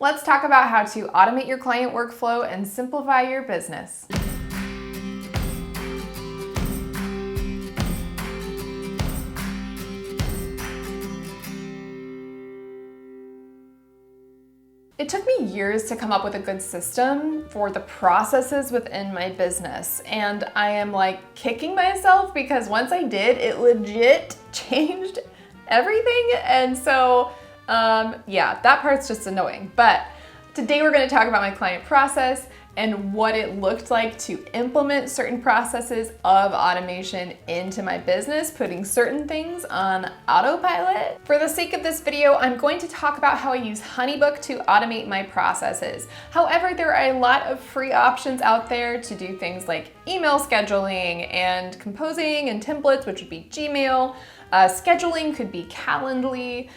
Let's talk about how to automate your client workflow and simplify your business. It took me years to come up with a good system for the processes within my business, and I am like kicking myself because once I did, it legit changed everything. And so yeah, that part's just annoying. But today we're going to talk about my client process and what it looked like to implement certain processes of automation into my business, putting certain things on autopilot. For the sake of this video, I'm going to talk about how I use Honeybook to automate my processes. However, there are a lot of free options out there to do things like email scheduling and composing and templates, which would be Gmail. Scheduling could be Calendly.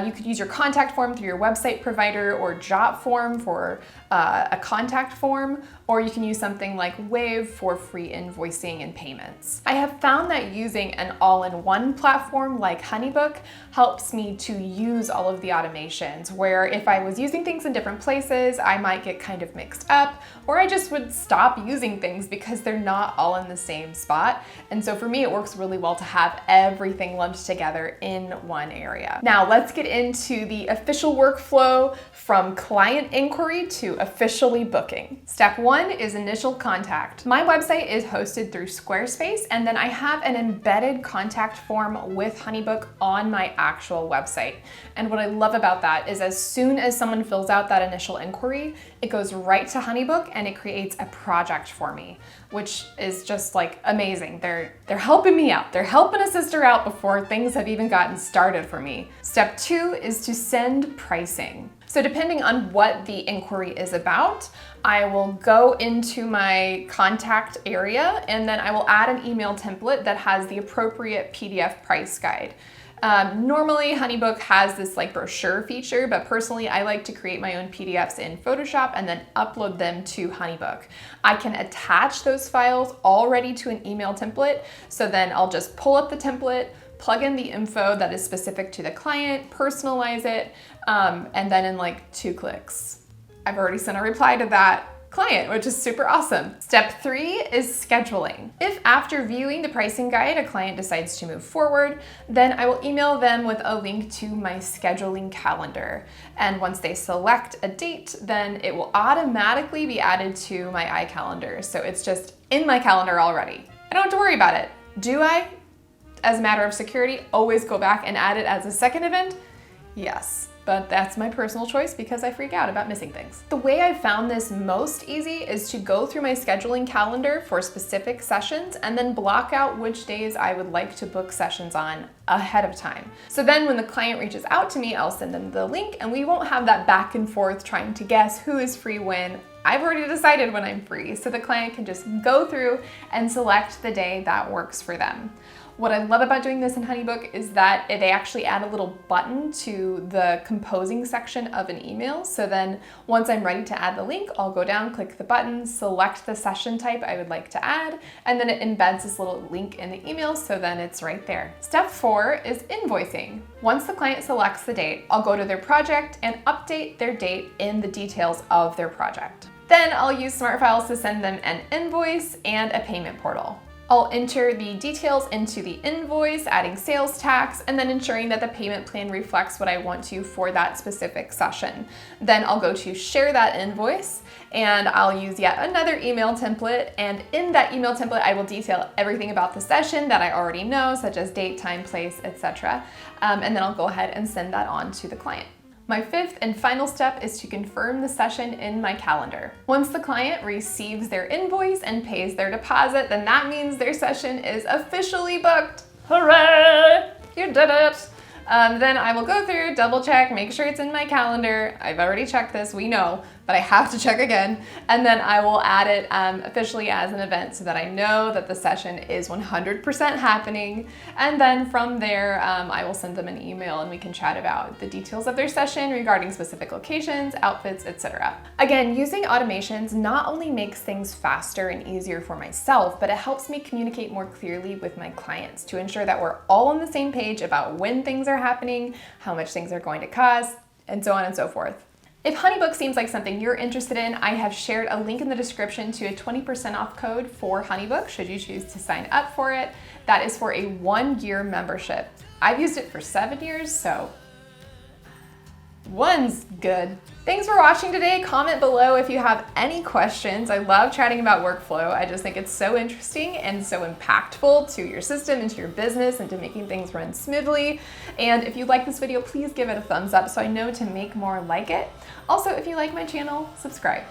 You could use your contact form through your website provider or Jotform for a contact form, or you can use something like Wave for free invoicing and payments. I have found that using an all-in-one platform like Honeybook helps me to use all of the automations, where if I was using things in different places, I might get kind of mixed up, or I just would stop using things because they're not all in the same spot. And so for me, it works really well to have everything lumped together in one area. Now let's get into the official workflow from client inquiry to officially booking. Step one is initial contact. My website is hosted through Squarespace, and then I have an embedded contact form with Honeybook on my actual website. And what I love about that is as soon as someone fills out that initial inquiry, it goes right to Honeybook and it creates a project for me, which is just like amazing. They're helping me out. They're helping a sister out before things have even gotten started for me. Step two is to send pricing. So depending on what the inquiry is about, I will go into my contact area and then I will add an email template that has the appropriate PDF price guide. Normally Honeybook has this like brochure feature, but personally I like to create my own PDFs in Photoshop and then upload them to Honeybook. I can attach those files already to an email template, so then I'll just pull up the template, plug in the info that is specific to the client, personalize it, and then in like 2 clicks, I've already sent a reply to that client, which is super awesome. Step three is scheduling. If after viewing the pricing guide, a client decides to move forward, then I will email them with a link to my scheduling calendar. And once they select a date, then it will automatically be added to my iCalendar. So it's just in my calendar already. I don't have to worry about it. Do I, as a matter of security, always go back and add it as a second event? Yes. But that's my personal choice because I freak out about missing things. The way I found this most easy is to go through my scheduling calendar for specific sessions and then block out which days I would like to book sessions on ahead of time. So then when the client reaches out to me, I'll send them the link and we won't have that back and forth trying to guess who is free when. I've already decided when I'm free, so the client can just go through and select the day that works for them. What I love about doing this in Honeybook is that they actually add a little button to the composing section of an email. So then once I'm ready to add the link, I'll go down, click the button, select the session type I would like to add, and then it embeds this little link in the email, so then it's right there. Step four is invoicing. Once the client selects the date, I'll go to their project and update their date in the details of their project. Then I'll use Smart Files to send them an invoice and a payment portal. I'll enter the details into the invoice, adding sales tax, and then ensuring that the payment plan reflects what I want to for that specific session. Then I'll go to share that invoice, and I'll use yet another email template, and in that email template I will detail everything about the session that I already know, such as date, time, place, etc. And then I'll go ahead and send that on to the client. My fifth and final step is to confirm the session in my calendar. Once the client receives their invoice and pays their deposit, then that means their session is officially booked. Hooray! You did it! Then I will go through, double check, make sure it's in my calendar. I've already checked this, we know, but I have to check again. And then I will add it officially as an event so that I know that the session is 100% happening. And then from there, I will send them an email and we can chat about the details of their session regarding specific locations, outfits, etc. Again, using automations not only makes things faster and easier for myself, but it helps me communicate more clearly with my clients to ensure that we're all on the same page about when things are happening, how much things are going to cost, and so on and so forth. If Honeybook seems like something you're interested in, I have shared a link in the description to a 20% off code for Honeybook should you choose to sign up for it. That is for a 1-year membership. I've used it for 7 years, so one's good. Thanks for watching today. Comment below if you have any questions. I love chatting about workflow. I just think it's so interesting and so impactful to your system and to your business and to making things run smoothly. And if you like this video, please give it a thumbs up so I know to make more like it. Also, if you like my channel, subscribe.